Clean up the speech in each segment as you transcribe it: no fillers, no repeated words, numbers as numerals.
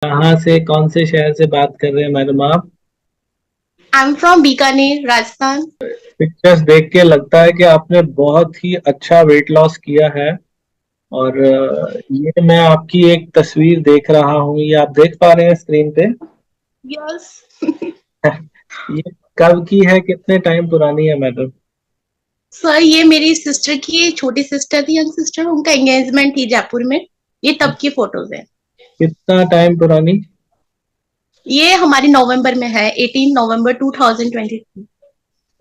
कहाँ से, कौन से शहर से बात कर रहे हैं मैडम आप? आई am from Bikaner, Rajasthan. Pictures देख के लगता है कि आपने बहुत ही अच्छा वेट लॉस किया है। और ये मैं आपकी एक तस्वीर देख रहा हूँ, ये आप देख पा रहे हैं स्क्रीन पे? यस। ये कब की है, कितने टाइम पुरानी है मैडम? सर, ये मेरी सिस्टर की छोटी सिस्टर थी, यंग सिस्टर, उनका एंगेजमेंट थी जयपुर में। ये तब की फोटोज है। कितना टाइम पुरानी? ये हमारी नवंबर में है, 18 नवंबर 2023।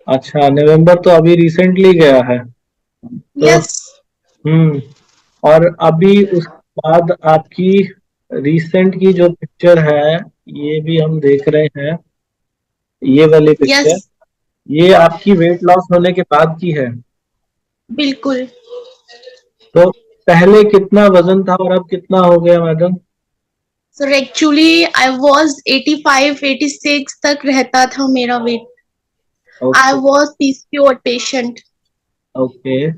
अच्छा, नवंबर तो अभी रिसेंटली गया है तो। यस। हम्म। और अभी उसके बाद आपकी रिसेंट की जो पिक्चर है, ये भी हम देख रहे हैं, ये वाली यस। पिक्चर, ये आपकी वेट लॉस होने के बाद की है। बिल्कुल। तो पहले कितना वजन था और अब कितना हो गया madam? Sir, actually I was 85 86 तक रहता था मेरा weight. I okay. Was PCO patient. Okay.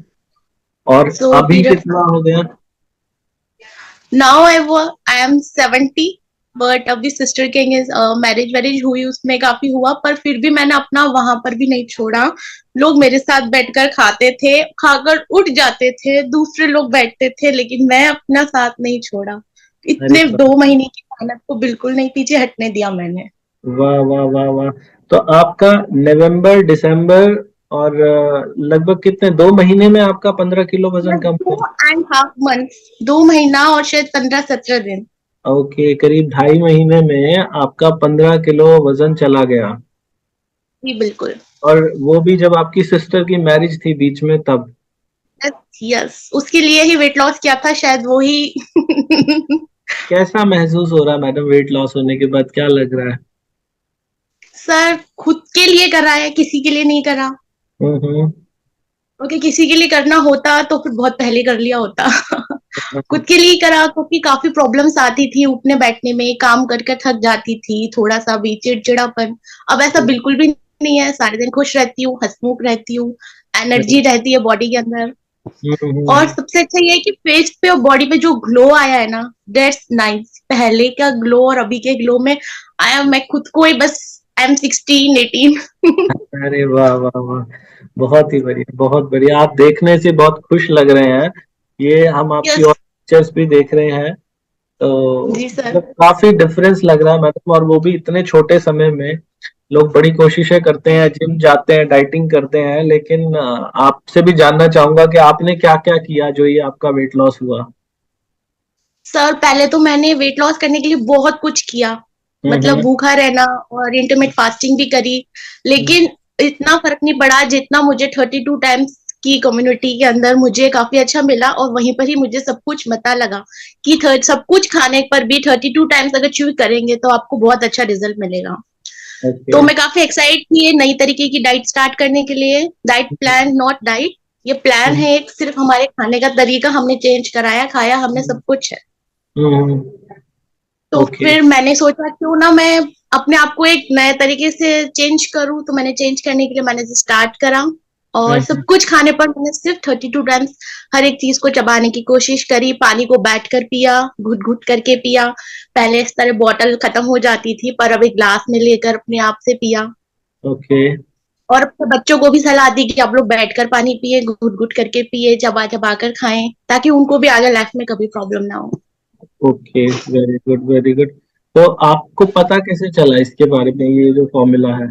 और सो अभी फिर कितना हो गया? Now I am 70। बट अभी सिस्टर के मैरिज वैरिज हुई, उसमें काफी हुआ, पर फिर भी मैंने अपना वहां पर भी नहीं छोड़ा। लोग मेरे साथ बैठकर खाते थे, खाकर उठ जाते थे, दूसरे लोग बैठते थे, लेकिन मैं अपना साथ नहीं छोड़ा। अरे इतने वाह, 2 महीने की मेहनत को बिल्कुल नहीं पीछे हटने दिया मैंने। वाह वाह वाह वाह। तो आपका नवंबर, दिसंबर और लगभग कितने, 2 महीने में आपका 15 किलो वजन बस कम टू हुआ? एंड हाफ मंथ, 2 महीना और शायद 15 17 दिन। ओके, करीब 2.5 महीने में आपका 15 किलो वजन चला गया। जी बिल्कुल। और वो भी जब आपकी सिस्टर की मैरिज थी बीच में तब? यस यस, उसके लिए ही वेट लॉस किया था शायद वो ही। कैसा महसूस हो रहा है मैडम, वेट लॉस होने के बाद क्या लग रहा है? सर, खुद के लिए करा है, किसी के लिए नहीं करा। हम्म। ओके, किसी के लिए करना होता तो फिर बहुत पहले कर लिया होता। खुद के लिए करा क्योंकि काफी प्रॉब्लम्स आती थी उठने बैठने में, काम करके थक जाती थी, थोड़ा सा भी चिड़चिड़ापन। अब ऐसा बिल्कुल भी नहीं है, सारे दिन खुश रहती हूँ, हंसमुख रहती हूँ, एनर्जी रहती है बॉडी के अंदर। और हम्म। सबसे अच्छा ये है कि फेस पे और बॉडी पे जो ग्लो आया है ना, दैट्स नाइस। पहले का ग्लो और अभी के ग्लो में आया, मैं खुद को ही बस आई एम 16 18। अरे वाह वाह वाह, बहुत ही बढ़िया, बहुत बढ़िया। आप देखने से बहुत खुश लग रहे हैं। ये हम आपकी यस। और पिक्चर्स भी देख रहे हैं, तो जी सर। मतलब काफी डिफरेंस लग रहा है मैडम, और वो भी इतने छोटे समय में। लोग बड़ी कोशिशें करते हैं, जिम जाते हैं, डाइटिंग करते हैं, लेकिन आपसे भी जानना चाहूंगा कि आपने क्या क्या किया जो ये आपका वेट लॉस हुआ। सर, पहले तो मैंने वेट लॉस करने के लिए बहुत कुछ किया। मतलब हम्म। भूखा रहना और इंटरमिट फास्टिंग भी करी, हम्म। लेकिन इतना फर्क नहीं पड़ा जितना मुझे 32 टाइम्स की कम्युनिटी के अंदर मुझे काफी अच्छा मिला, और वहीं पर ही मुझे सब कुछ पता लगा कि सब कुछ खाने पर भी 32 टाइम्स अगर च्यू करेंगे तो आपको बहुत अच्छा रिजल्ट मिलेगा। ओके। तो मैं काफी एक्साइट थी ये नई तरीके की डाइट स्टार्ट करने के लिए। डाइट प्लान नॉट डाइट, ये प्लान है एक, सिर्फ हमारे खाने का तरीका हमने चेंज कराया, खाया हमने सब कुछ है। हम्म। तो ओके। फिर मैंने सोचा क्यों ना मैं अपने आप को एक नए तरीके से चेंज करूं, तो मैंने चेंज करने के लिए मैंने स्टार्ट करा। और सब हम्म। कुछ खाने पर मैंने सिर्फ 32 टाइम्स हर एक चीज को चबाने की कोशिश करी, पानी को बैठ कर पिया, घुट घुट करके पिया। पहले इस तरह बॉटल खत्म हो जाती थी, पर अब एक ग्लास में लेकर अपने आप से पिया। ओके। और अपने बच्चों को भी सलाह दी कि आप लोग बैठकर पानी पिए, घुट घुट करके पिए, चबा चबा कर खाएं, ताकि उनको भी आगे लाइफ में कभी प्रॉब्लम ना हो। Okay, very good very good. तो आपको पता कैसे चला इसके बारे में, ये जो फॉर्मूला है?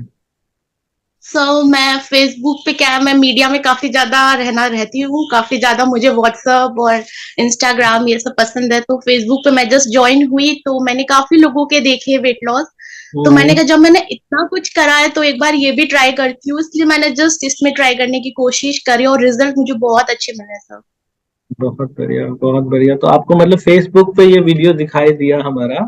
मैं फेसबुक पे, क्या है, मैं मीडिया में काफी ज्यादा रहना रहती हूँ, काफी ज्यादा मुझे व्हाट्सअप और इंस्टाग्राम ये सब पसंद है, तो फेसबुक पे मैं जस्ट ज्वाइन हुई तो मैंने काफी लोगों के देखे वेट लॉस। तो मैंने हम्म। कहा जब मैंने इतना कुछ करा है तो एक बार ये भी ट्राई करती हूँ, इसलिए मैंने जस्ट इसमें ट्राई करने की कोशिश करी और रिजल्ट मुझे बहुत अच्छे मिले सर। बहुत बढ़िया, बहुत बढ़िया। तो आपको मतलब फेसबुक पे ये वीडियो दिखाई दिया हमारा,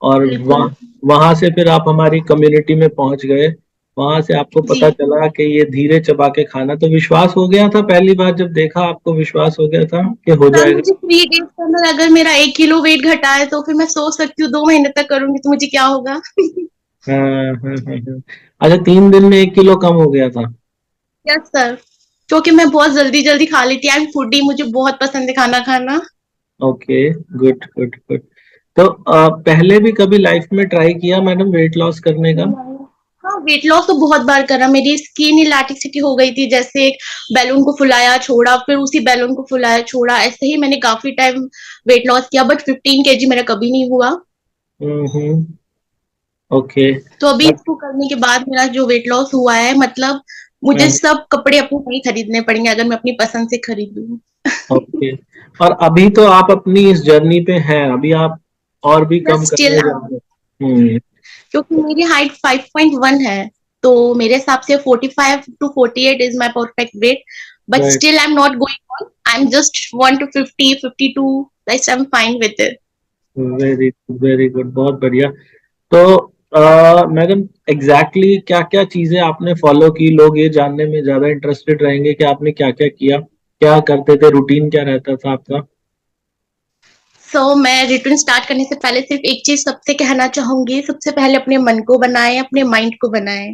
और बिल्कुल। वहां से फिर आप हमारी कम्युनिटी में पहुंच गए। वहां से आपको जी। पता चला कि ये धीरे चबा के खाना, तो विश्वास हो गया था, पहली बार जब देखा आपको विश्वास हो गया था कि हो सर, जाएगा? मुझे 3 डेज के अंदर अगर मेरा 1 किलो वेट घटा है तो फिर मैं सोच सकती हूँ 2 महीने तक करूंगी तो मुझे क्या होगा। हाँ हाँ हाँ हाँ। अच्छा, 3 दिन में 1 किलो कम हो गया था? Yes sir. क्योंकि मैं बहुत जल्दी जल्दी खा लेती, आई एम फूडी, मुझे बहुत पसंद है खाना खाना। Okay, good good good. तो पहले भी कभी लाइफ में ट्राई किया मैडम वेट लॉस करने का? हाँ, वेट लॉस तो बहुत बार करा। मेरी स्किन इलास्टिसिटी हो गई थी, जैसे बैलून को फुलाया छोड़ा, फिर उसी बैलून को फुलाया छोड़ा, ऐसे ही मैंने काफी टाइम वेट लॉस किया, बट 15 kg मेरा कभी नहीं हुआ। हम्म। ओके। तो अभी बट इसको करने के बाद मेरा जो वेट लॉस हुआ है, मतलब मुझे सब कपड़े अपने नहीं खरीदने पड़ेंगे अगर मैं अपनी पसंद से खरीदूं। ओके। और अभी तो आप अपनी इस जर्नी पे हैं, अभी आप और भी मैं कम स्टिल, करने जा रहे हैं। हम्म। क्योंकि मेरी हाइट 5.1 है, तो मेरे हिसाब से 45 to 48 is my perfect weight, but right. Still I am not going on, I am just 1 to 50, 52, I am fine with it. Very good, very good, बहुत बढ़िया। तो मैडम एग्जैक्टली क्या क्या चीजें आपने फॉलो की? लोग ये जानने में ज्यादा इंटरेस्टेड रहेंगे कि आपने क्या क्या किया, क्या करते थे, रूटीन क्या रहता था आपका? मैं रिटर्न स्टार्ट करने से पहले सिर्फ एक चीज सबसे कहना चाहूंगी, सबसे पहले अपने मन को बनाए, अपने माइंड को बनाए,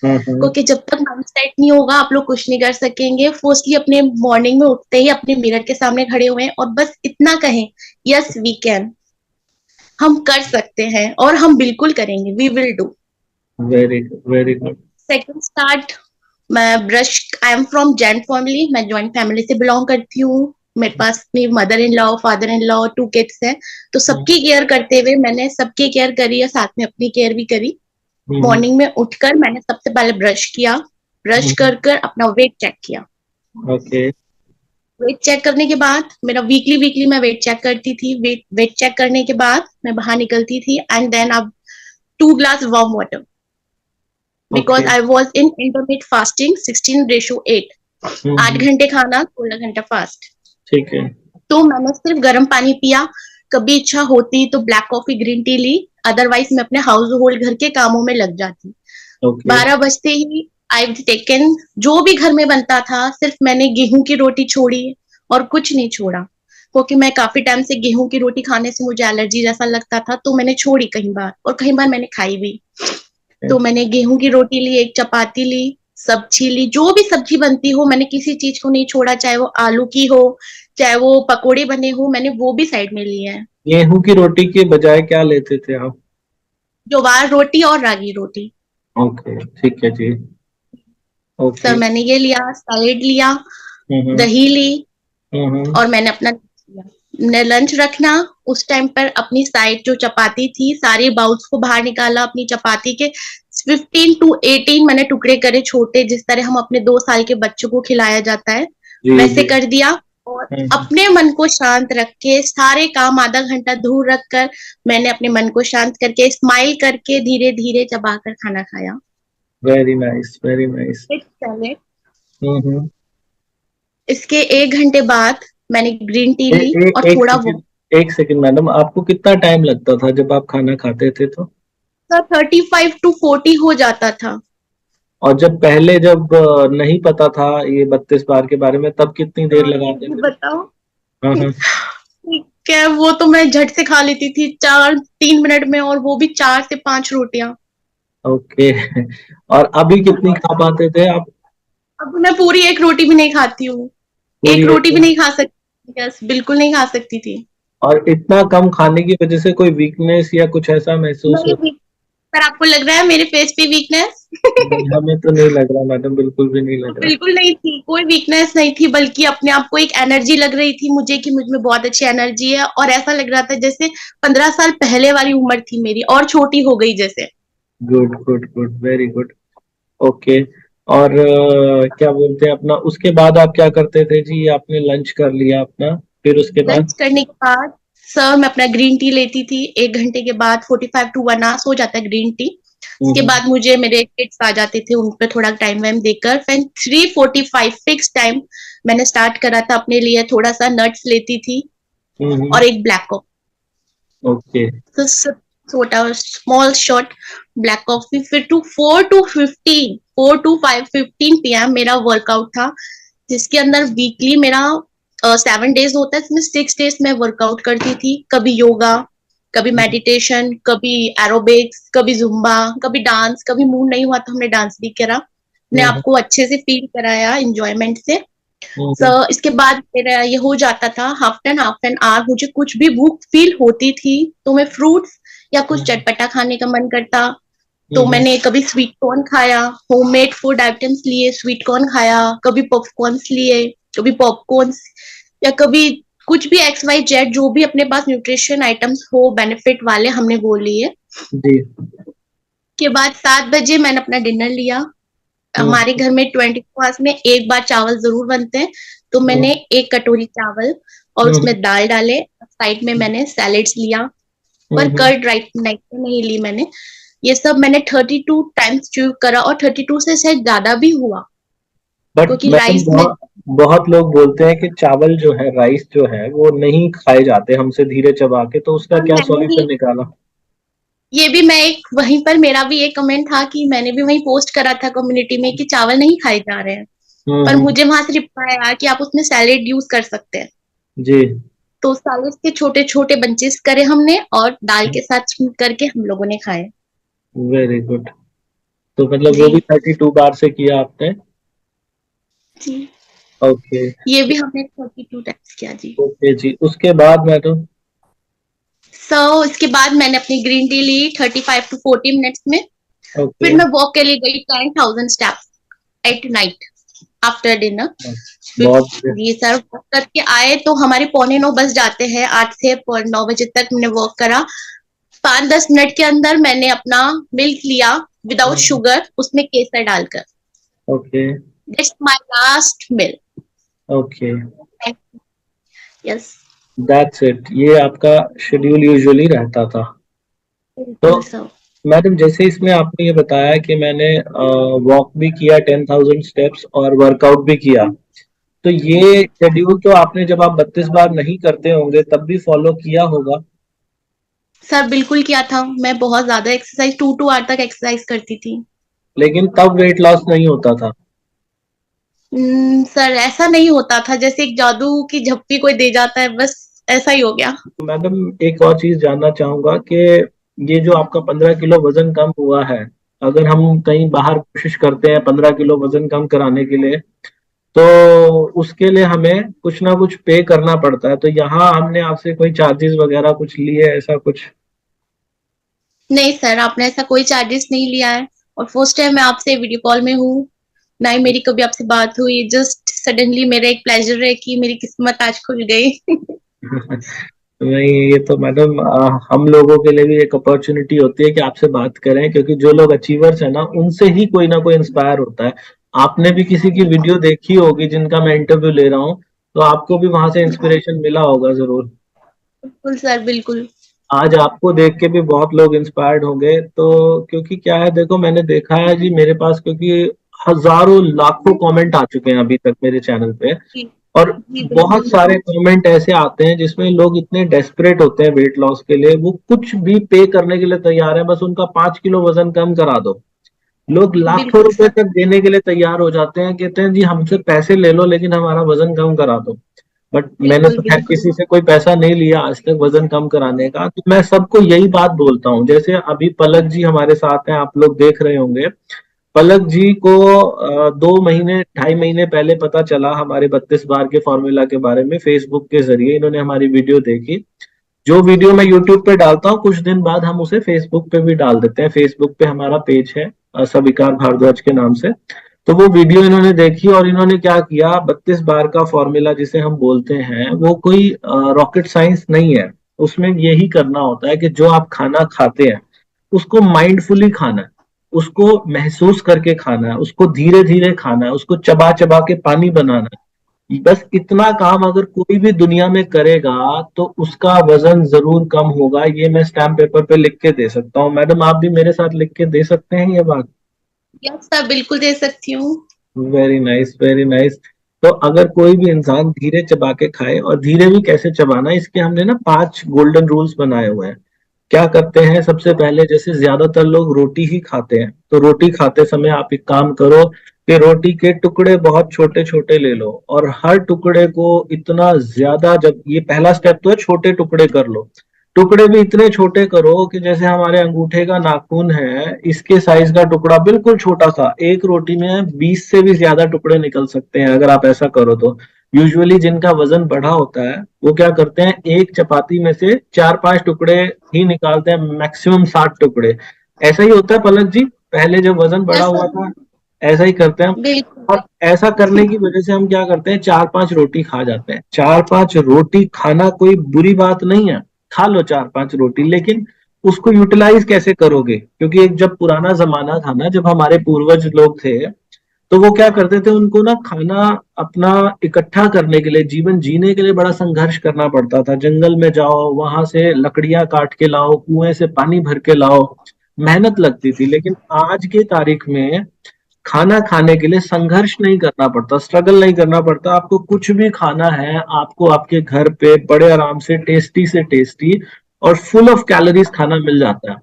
हम्म। क्योंकि जब तक माइंड सेट नहीं होगा आप लोग कुछ नहीं कर सकेंगे। फर्स्टली अपने मॉर्निंग में उठते ही अपने मिरर के सामने खड़े हुए और बस इतना कहें, यस वी कैन, हम कर सकते हैं और हम बिल्कुल करेंगे, we will do. Very good, very good. Second start, मैं brush, I am from joint family, मैं जॉइंट फैमिली से बिलोंग करती हूँ। मेरे पास मेरी mother in law, father in law, 2 kids हैं, तो सबकी केयर करते हुए मैंने सबकी केयर करी और साथ में अपनी केयर भी करी। मॉर्निंग में उठकर मैंने सबसे पहले ब्रश किया, ब्रश कर कर अपना वेट चेक किया। ओके। वेट चेक करने के बाद मेरा वीकली वीकली मैं वेट चेक करती थी। वेट चेक करने के बाद मैं बाहर निकलती थी, एंड देन अब 2 glass warm water, because okay. I was in intermittent fasting 16:8। 8 घंटे खाना, 16 घंटा फास्ट। ठीक है। तो मैंने सिर्फ गर्म पानी पिया, कभी इच्छा होती तो ब्लैक कॉफी, ग्रीन टी ली, अदरवाइज मैं अपने हाउस होल्ड घर के कामों में लग जाती। ओके। 12 बजते ही आई टेकन जो भी घर में बनता था, सिर्फ मैंने गेहूं की रोटी छोड़ी और कुछ नहीं छोड़ा, क्योंकि मैं काफी टाइम से गेहूं की रोटी खाने से मुझे एलर्जी जैसा लगता था, तो मैंने छोड़ी कई बार और कई बार मैंने खाई भी। तो मैंने गेहूं की रोटी ली, एक चपाती ली, सब्जी ली, जो भी सब्जी बनती हो मैंने किसी चीज को नहीं छोड़ा, चाहे वो आलू की हो, चाहे वो पकोड़े बने हो, मैंने वो भी साइड में लिए हैं। गेहूं की रोटी के बजाय क्या लेते थे आप? ज्वार रोटी और रागी रोटी। ओके, ठीक है जी। ओके। सर मैंने ये लिया, सैलेड लिया, हम्म। दही ली, हम्म। और मैंने अपना ने लंच रखना। उस टाइम पर अपनी साइड जो चपाती थी, सारे बाउल्स को बाहर निकाला, अपनी चपाती के 15 to 18 मैंने टुकड़े करे छोटे, जिस तरह हम अपने 2 साल के बच्चों को खिलाया जाता है, जी वैसे जी। कर दिया। और हम्म। अपने मन को शांत रख के सारे काम आधा घंटा दूर रख कर मैंने अपने मन को शांत करके स्माइल करके धीरे धीरे चबाकर खाना खाया। Very nice, very nice. पहले हम्म। इसके 1 घंटे बाद मैंने ग्रीन टी ए, ली ए, और एक थोड़ा सेकंड, एक सेकंड मैडम, आपको कितना टाइम लगता था जब आप खाना खाते थे तो? 35 to 40 हो जाता था। और जब नहीं पता था ये 32 बार के बारे में, तब कितनी देर लगाते ये थे? बताओ, हाँ हाँ। ठीक है, वो तो मैं झट से खा लेती थी 3 मिनट में, और वो भी 4 से 5 रोटियां। ओके। और अभी कितनी खा पाते थे आप? अब मैं पूरी एक रोटी भी नहीं खाती हूँ, पूरी एक रोटी एक? भी नहीं खा सकती, यस बिल्कुल नहीं खा सकती थी। और इतना कम खाने की वजह से कोई वीकनेस या कुछ ऐसा महसूस नहीं हो? वीक, पर आपको लग रहा है मेरे फेस पे वीकनेस? नहीं, हमें तो नहीं लग रहा मैडम, बिल्कुल भी नहीं लग रहा। बिल्कुल नहीं थी, कोई वीकनेस नहीं थी, बल्कि अपने आप को एक एनर्जी लग रही थी मुझे कि मुझ में बहुत अच्छी एनर्जी है, और ऐसा लग रहा था जैसे 15 साल पहले वाली उम्र थी मेरी, और छोटी हो गई जैसे। Good good good, very good. Okay. और क्या बोलते हैं अपना, उसके बाद आप क्या करते थे जी? आपने लंच कर लिया अपना, फिर उसके बाद? लंच करने के बाद सर मैं अपना ग्रीन टी लेती थी, 1 घंटे के बाद 45 to 1 आवर्स हो जाता है ग्रीन टी। उसके हम्म। बाद मुझे मेरे किड्स आ जाते थे, उन पर थोड़ा टाइम वाइम देकर फिर 3:45 फिक्स टाइम मैंने स्टार्ट करा था अपने लिए, थोड़ा सा नट्स लेती थी हम्म। और एक ब्लैक कॉफी, ओके। तो छोटा स्मॉल शॉट ब्लैक कॉफी। फिर 4 to 5 मेरा वर्कआउट था, जिसके अंदर वीकली मेरा 7 डेज होता है, इसमें 6 डेज मैं वर्कआउट करती थी। कभी योगा, कभी मेडिटेशन, कभी एरोबिक्स, कभी जुम्बा, कभी डांस, कभी मूड नहीं हुआ तो हमने डांस भी करा, अपने आप हम्म। को अच्छे से फील कराया इंजॉयमेंट से। सो इसके बाद मेरा ये हो जाता था हाफ एन आवर, मुझे कुछ भी भूख फील होती थी तो मैं फ्रूट्स या कुछ चटपटा खाने का मन करता तो मैंने कभी स्वीट कॉर्न खाया, होममेड फूड आइटम्स लिए, स्वीट कॉर्न खाया, कभी पॉपकॉर्न्स लिए, कभी पॉपकॉर्न्स या कभी कुछ भी एक्स वाई जेड जो भी अपने पास न्यूट्रिशन आइटम्स हो बेनिफिट वाले हमने वो लिए। जी। के बाद 7 बजे मैंने अपना डिनर लिया। हमारे घर में 24 आवर्स में एक बार चावल जरूर बनते हैं, तो मैंने एक कटोरी चावल और उसमें दाल डाले, साइड में मैंने सैलेड्स लिया, पर कर्ड राइट नाइट में नहीं ली मैंने। ये सब मैंने 32 टाइम्स च्यू करा और 32 से शायद ज्यादा भी हुआ, बट क्योंकि मैडम राइस में बहुत लोग बोलते हैं कि चावल जो है, राइस जो है, वो नहीं खाए जाते हमसे धीरे चबा के, तो उसका क्या मैंने भी सॉल्यूशन निकाला? ये भी मैं एक वहीं पर मेरा भी एक कमेंट था कि मैंने भी वहीं पोस्ट करा था कम्युनिटी में कि चावल नहीं खाए जा रहे हैं, पर हम्म। मुझे वहां से रिप्लाई आया कि आप उसमें सैलेड यूज कर सकते हैं। जी। तो सैलेड के छोटे छोटे बंचेस करे हमने और दाल के साथ करके हम लोगों ने खाए। Very good. तो मतलब वो जी भी 32 बार से किया आपने? जी, ओके। ये भी हमने 32 टाइम्स किया जी। ओके जी, उसके बाद मैडम? इसके बाद मैंने अपनी ग्रीन टी ली 35 to 40 मिनट्स में। ओके। फिर मैं वॉक के लिए गई 10,000 steps at night after dinner. बहुत बढ़िया। जी सर, वॉक करके आए तो हमारे 8:45 बज जाते हैं, 8 से 9 बजे तक मैंने वॉक करा। 5-10 मिनट के अंदर मैंने अपना मिल्क लिया विदाउट शुगर, उसमें केसर डालकर। Okay. That's my last mill. Okay. Yes, that's it, ये आपका शेड्यूल यूजुअली रहता था? तो बिल्कुल सर। मैडम, जैसे इसमें आपने ये बताया कि मैंने वॉक भी किया 10,000 स्टेप्स और वर्कआउट भी किया, तो ये शेड्यूल तो आपने, जब आप 32 बार नहीं करते होंगे तब भी फॉलो किया होगा? सर बिल्कुल किया था, मैं बहुत ज्यादा एक्सरसाइज 2 आवर तक एक्सरसाइज करती थी। लेकिन तब वेट लॉस नहीं होता था? सर ऐसा नहीं होता था, जैसे एक जादू की झप्पी कोई दे जाता है, बस ऐसा ही हो गया। तो मैडम, एक और चीज जानना चाहूंगा कि ये जो आपका 15 किलो वजन कम हुआ है, अगर हम कहीं बाहर कोशिश करते हैं 15 किलो वजन कम कराने के लिए, तो उसके लिए हमें कुछ ना कुछ पे करना पड़ता है, तो यहाँ हमने आपसे कोई चार्जेस वगैरह कुछ लिए, ऐसा कुछ? नहीं सर, आपने ऐसा कोई चार्जेस नहीं लिया है, और फर्स्ट टाइम मैं आपसे वीडियो कॉल में हूँ, ना ही मेरी कभी आपसे बात हुई। जस्ट सडनली मेरा एक प्लेजर है कि मेरी किस्मत आज खुल गई। नहीं, ये तो मैडम हम लोगों के लिए भी एक अपॉर्चुनिटी होती है कि आपसे बात करें, क्योंकि जो लोग अचीवर्स हैं ना, उनसे ही कोई ना कोई इंस्पायर होता है। आपने भी किसी की वीडियो देखी होगी जिनका मैं इंटरव्यू ले रहा हूँ, तो आपको भी वहां से इंस्पिरेशन मिला होगा जरूर। बिल्कुल सर, बिल्कुल। आज आपको देख के भी बहुत लोग इंस्पायर्ड होंगे, तो क्योंकि क्या है, देखो मैंने देखा है जी, मेरे पास क्योंकि हजारों लाखों कमेंट आ चुके हैं अभी तक मेरे चैनल पे, जी और जी, बहुत बिल्कुल। सारे कमेंट ऐसे आते हैं जिसमें लोग इतने डेस्परेट होते हैं वेट लॉस के लिए, वो कुछ भी पे करने के लिए तैयार है, बस उनका 5 किलो वजन कम करा दो। लोग लाखों बिल्कुल रुपए सर, तक देने के लिए तैयार हो जाते हैं, कहते हैं जी हमसे पैसे ले लो लेकिन हमारा वजन कम करा दो। बट मैंने बिल्कुल तो खैर बिल्कुल। किसी से कोई पैसा नहीं लिया आज तक वजन कम कराने का, तो मैं सबको यही बात बोलता हूँ। जैसे अभी पलक जी हमारे साथ हैं, आप लोग देख रहे होंगे, पलक जी को 2 महीने 2.5 महीने पहले पता चला हमारे 32 बार के फॉर्मूला के बारे में, फेसबुक के जरिए इन्होंने हमारी वीडियो देखी। जो वीडियो मैं यूट्यूब पे डालता हूँ कुछ दिन बाद हम उसे फेसबुक पे भी डाल देते हैं, फेसबुक पे हमारा पेज है सविकार भारद्वाज के नाम से। तो वो वीडियो इन्होंने देखी और इन्होंने क्या किया, 32 बार का फॉर्मूला जिसे हम बोलते हैं, वो कोई रॉकेट साइंस नहीं है। उसमें यही करना होता है कि जो आप खाना खाते हैं उसको माइंडफुली खाना है, उसको महसूस करके खाना है, उसको धीरे धीरे खाना है, उसको चबा चबा के पानी बनाना है। बस इतना काम अगर कोई भी दुनिया में करेगा तो उसका वजन जरूर कम होगा। ये मैं स्टैम्प पेपर पे लिख के दे सकता हूँ। मैडम, आप भी मेरे साथ लिख के दे सकते हैं ये बात? यस सर, बिल्कुल दे सकती हूँ। Very nice, very nice. तो अगर कोई भी इंसान धीरे चबा के खाए, और धीरे भी कैसे चबाना, इसके हमने ना 5 गोल्डन रूल्स बनाए हुए हैं। क्या करते हैं, सबसे पहले जैसे ज्यादातर लोग रोटी ही खाते हैं, तो रोटी खाते समय आप एक काम करो कि रोटी के टुकड़े बहुत छोटे छोटे ले लो, और हर टुकड़े को इतना ज्यादा, जब ये पहला स्टेप तो है छोटे टुकड़े कर लो, टुकड़े भी इतने छोटे करो कि जैसे हमारे अंगूठे का नाखून है, इसके साइज का टुकड़ा, बिल्कुल छोटा सा। एक रोटी में 20 से भी ज्यादा टुकड़े निकल सकते हैं अगर आप ऐसा करो तो। यूजुअली जिनका वजन बढ़ा होता है वो क्या करते हैं, एक चपाती में से 4-5 टुकड़े ही निकालते हैं, मैक्सिमम 60 टुकड़े। ऐसा ही होता है पलक जी, पहले जब वजन बढ़ा यस हुआ सर। था ऐसा ही करते हैं। बिल्कुल। और ऐसा करने की वजह से हम क्या करते हैं, 4-5 रोटी खा जाते हैं। 4-5 रोटी खाना कोई बुरी बात नहीं है, खा लो 4-5 रोटी, लेकिन उसको यूटिलाइज कैसे करोगे? क्योंकि एक जब पुराना जमाना था ना, जब हमारे पूर्वज लोग थे, तो वो क्या करते थे, उनको ना खाना अपना इकट्ठा करने के लिए, जीवन जीने के लिए बड़ा संघर्ष करना पड़ता था। जंगल में जाओ, वहां से लकड़ियां काट के लाओ, कुएं से पानी भर के लाओ, मेहनत लगती थी। लेकिन आज की तारीख में खाना खाने के लिए संघर्ष नहीं करना पड़ता, स्ट्रगल नहीं करना पड़ता। आपको कुछ भी खाना है, आपको आपके घर पे बड़े आराम से टेस्टी और फुल ऑफ कैलोरीज खाना मिल जाता है।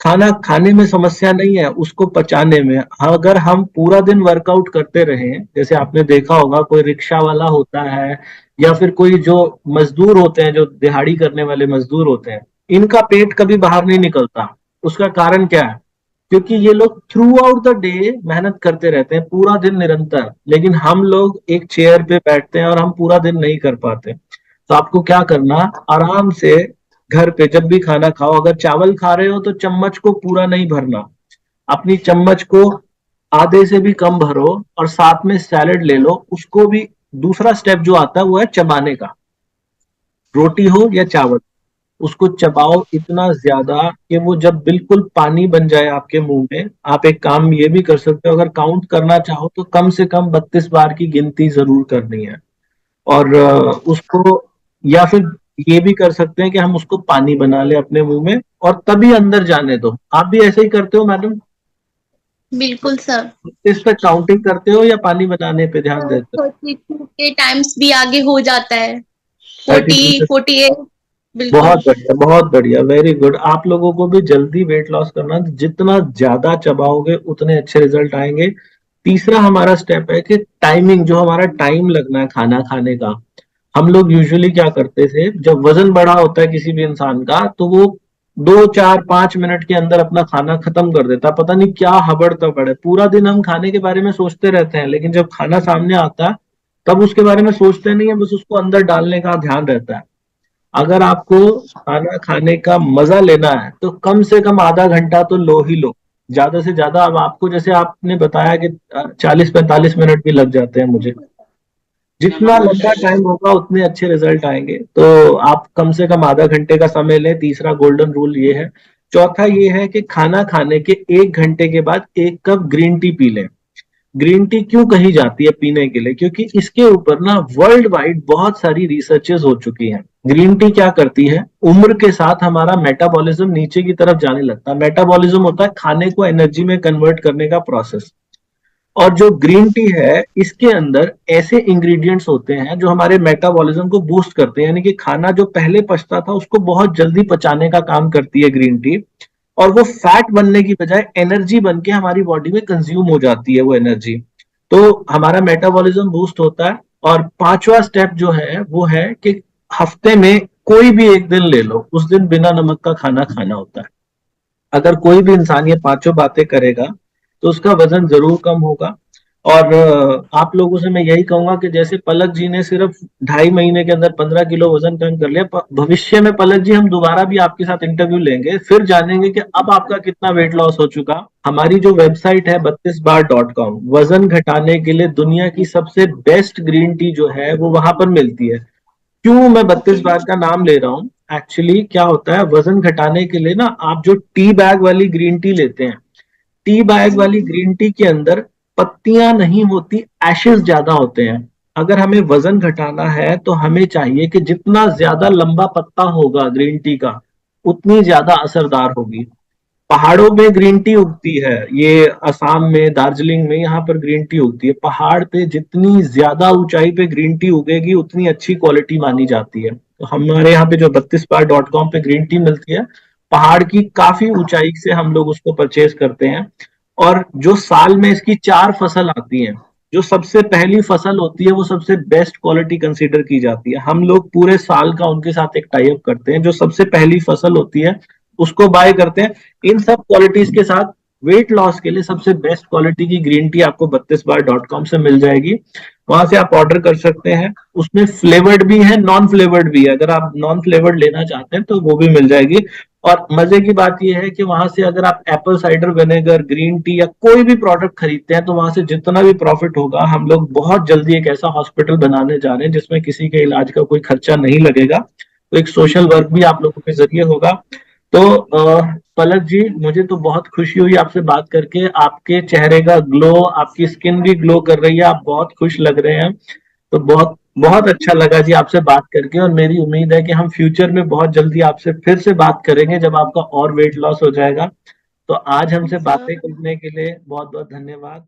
खाना खाने में समस्या नहीं है, उसको पचाने में। अगर हम पूरा दिन वर्कआउट करते रहें, जैसे आपने देखा होगा कोई रिक्शा वाला होता है या फिर कोई जो मजदूर होते हैं, जो दिहाड़ी करने वाले मजदूर होते हैं, इनका पेट कभी बाहर नहीं निकलता। उसका कारण क्या है? क्योंकि ये लोग थ्रू आउट द डे मेहनत करते रहते हैं, पूरा दिन निरंतर। लेकिन हम लोग एक चेयर पे बैठते हैं और हम पूरा दिन नहीं कर पाते। तो आपको क्या करना, आराम से घर पे जब भी खाना खाओ, अगर चावल खा रहे हो तो चम्मच को पूरा नहीं भरना, अपनी चम्मच को आधे से भी कम भरो, और साथ में सैलेड ले लो उसको भी। दूसरा स्टेप जो आता है वो है चबाने का। रोटी हो या चावल, उसको चबाओ इतना ज्यादा कि वो जब बिल्कुल पानी बन जाए आपके मुंह में। आप एक काम ये भी कर सकते हो, अगर काउंट करना चाहो तो कम से कम 32 बार की गिनती जरूर करनी है। और उसको, या फिर ये भी कर सकते हैं कि हम उसको पानी बना ले अपने मुंह में और तभी अंदर जाने दो। आप भी ऐसे ही करते हो मैडम? बिल्कुल सर। इस पे काउंटिंग करते हो या पानी बनाने पे ध्यान देते हो? 32 के टाइम्स भी आगे हो जाता है। 32 40, से। 48। बिल्कुल। बहुत बढ़िया, बहुत बढ़िया, वेरी गुड। आप लोगों को भी जल्दी वेट लॉस करना, जितना ज्यादा चबाओगे उतने अच्छे रिजल्ट आएंगे। तीसरा हमारा स्टेप है कि टाइमिंग, जो हमारा टाइम लगना है खाना खाने का। हम लोग यूजुअली क्या करते थे, जब वजन बढ़ा होता है किसी भी इंसान का, तो वो 2-4-5 मिनट के अंदर अपना खाना खत्म कर देता। पता नहीं क्या हबड़ तबड़ है, पूरा दिन हम खाने के बारे में सोचते रहते हैं, लेकिन जब खाना सामने आता है तब उसके बारे में सोचते नहीं है, बस उसको अंदर डालने का ध्यान रहता है। अगर आपको खाना खाने का मजा लेना है तो कम से कम आधा घंटा तो लो ही लो, ज्यादा से ज्यादा। अब आपको, जैसे आपने बताया कि 40-45 मिनट भी लग जाते हैं मुझे, जितना लंबा टाइम होगा उतने अच्छे रिजल्ट आएंगे। तो आप कम से कम आधा घंटे का समय लें, तीसरा गोल्डन रूल ये है। चौथा ये है कि खाना खाने के 1 घंटे के बाद 1 कप ग्रीन टी पी लें। ग्रीन टी क्यों कही जाती है पीने के लिए? क्योंकि इसके ऊपर ना वर्ल्ड वाइड बहुत सारी रिसर्चेस हो चुकी हैं। ग्रीन टी क्या करती है, उम्र के साथ हमारा मेटाबॉलिज्म नीचे की तरफ जाने लगता है। मेटाबॉलिज्म होता है खाने को एनर्जी में कन्वर्ट करने का प्रोसेस। और जो ग्रीन टी है, इसके अंदर ऐसे इंग्रेडिएंट्स होते हैं जो हमारे मेटाबॉलिज्म को बूस्ट करते हैं, यानी कि खाना जो पहले पचता था उसको बहुत जल्दी पचाने का काम करती है ग्रीन टी। और वो फैट बनने की बजाय एनर्जी बन के हमारी बॉडी में कंज्यूम हो जाती है वो एनर्जी। तो हमारा मेटाबॉलिज्म बूस्ट होता है। और पांचवा स्टेप जो है वो है कि हफ्ते में कोई भी एक दिन ले लो, उस दिन बिना नमक का खाना खाना होता है। अगर कोई भी इंसान ये पांचों बातें करेगा तो उसका वजन जरूर कम होगा। और आप लोगों से मैं यही कहूंगा कि जैसे पलक जी ने सिर्फ 2.5 महीने के अंदर 15 किलो वजन कम कर लिया, भविष्य में पलक जी हम दोबारा भी आपके साथ इंटरव्यू लेंगे, फिर जानेंगे कि अब आपका कितना वेट लॉस हो चुका। हमारी जो वेबसाइट है 32bar.com, वजन घटाने के लिए दुनिया की सबसे बेस्ट ग्रीन टी जो है वो वहां पर मिलती है। क्यों मैं 32 बार का नाम ले रहा हूँ? एक्चुअली क्या होता है, वजन घटाने के लिए ना आप जो टी बैग वाली ग्रीन टी लेते हैं, टी बैग वाली ग्रीन टी के अंदर पत्तियां नहीं होती, एशेस ज्यादा होते हैं। अगर हमें वजन घटाना है तो हमें चाहिए कि जितना ज्यादा लंबा पत्ता होगा ग्रीन टी का, उतनी ज्यादा असरदार होगी। पहाड़ों में ग्रीन टी उगती है, ये असम में, दार्जिलिंग में, यहाँ पर ग्रीन टी उगती है। पहाड़ पे जितनी ज्यादा ऊंचाई पे ग्रीन टी उगेगी उतनी अच्छी क्वालिटी मानी जाती है। तो हमारे यहाँ पे जो 32bar.com पे ग्रीन टी मिलती है, पहाड़ की काफी ऊंचाई से हम लोग उसको परचेज करते हैं। और जो साल में इसकी 4 फसल आती हैं, जो सबसे पहली फसल होती है वो सबसे बेस्ट क्वालिटी कंसीडर की जाती है। हम लोग पूरे साल का उनके साथ एक टाई अप करते हैं, जो सबसे पहली फसल होती है उसको बाय करते हैं। इन सब क्वालिटीज के साथ वेट लॉस के लिए सबसे बेस्ट क्वालिटी की ग्रीन टी आपको 32bar.com से मिल जाएगी। वहां से आप ऑर्डर कर सकते हैं। उसमें फ्लेवर्ड भी है, नॉन फ्लेवर्ड भी है। अगर आप नॉन फ्लेवर्ड लेना चाहते हैं तो वो भी मिल जाएगी। और मजे की बात यह है कि वहां से अगर आप Apple cider vinegar, green tea या कोई भी प्रोडक्ट खरीदते हैं तो वहां से जितना भी प्रॉफिट होगा, हम लोग बहुत जल्दी एक ऐसा हॉस्पिटल बनाने जा रहे हैं जिसमें किसी के इलाज का कोई खर्चा नहीं लगेगा। तो एक सोशल वर्क भी आप लोगों के जरिए होगा। तो पलक जी, मुझे तो बहुत खुशी हुई आपसे बात करके। आपके चेहरे का ग्लो, आपकी स्किन भी ग्लो कर रही है, आप बहुत खुश लग रहे हैं। तो बहुत बहुत अच्छा लगा जी आपसे बात करके, और मेरी उम्मीद है कि हम फ्यूचर में बहुत जल्दी आपसे फिर से बात करेंगे जब आपका और वेट लॉस हो जाएगा। तो आज हमसे सर बातें करने के लिए बहुत बहुत धन्यवाद।